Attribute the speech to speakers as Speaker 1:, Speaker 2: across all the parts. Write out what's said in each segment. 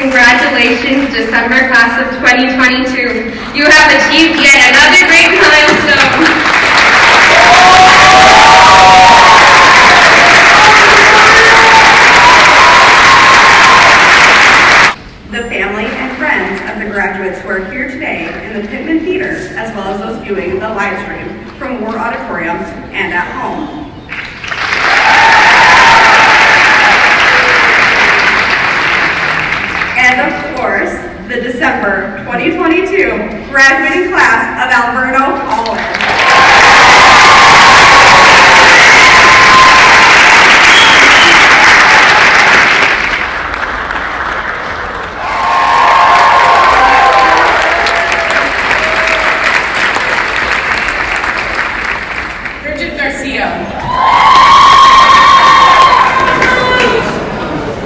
Speaker 1: Congratulations, December class of 2022. You have achieved yet another great milestone.
Speaker 2: The family and friends of the graduates who are here today in the Pittman Theater, as well as those viewing the live stream from War Auditorium and at home. And of course, the December 2022 graduating class of Alverno College.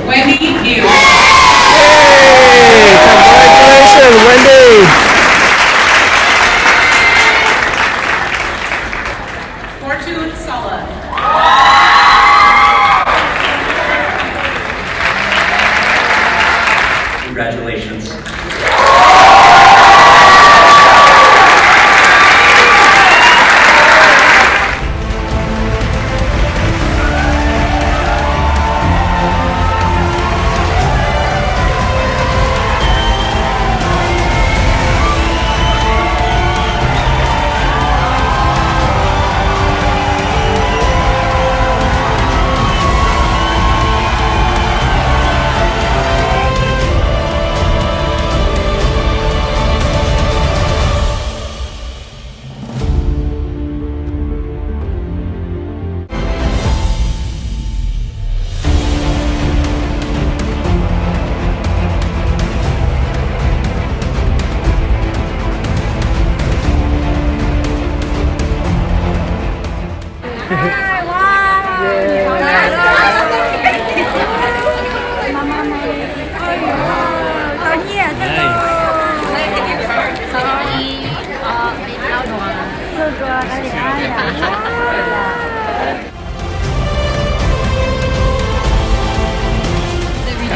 Speaker 3: Wendy, Miao.
Speaker 4: Congratulations, Wendy.
Speaker 5: Congratulations.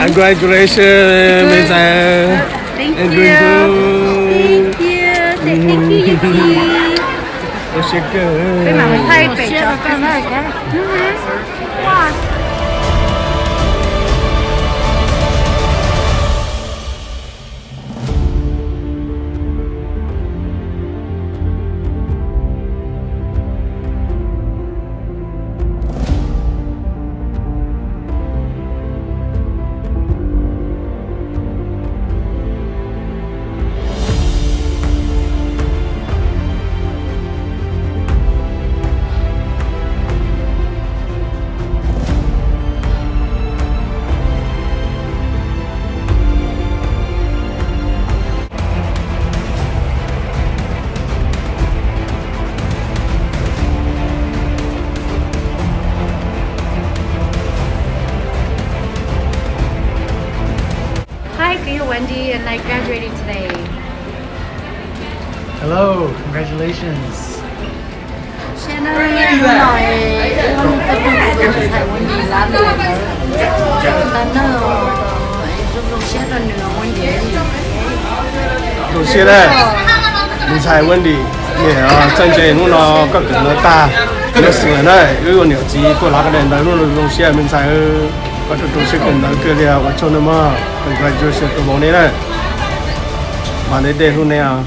Speaker 4: Congratulations, Miss Anne.
Speaker 6: Thank you. Thank you. Thank you, Yuki.
Speaker 4: What's your good?
Speaker 6: 对嘛，我太北了，刚才看。哇。
Speaker 7: Hi, Wendy, and I graduated today.
Speaker 8: Hello, congratulations.
Speaker 6: 现在我
Speaker 4: 首先呢，你才问题，你啊，真正我那个跟那大，那是呢，如果你自己过那个年代，我那东西mình才，我这东西跟那个了，我做那么，congratulations 多么呢？嘛，你得路呢啊。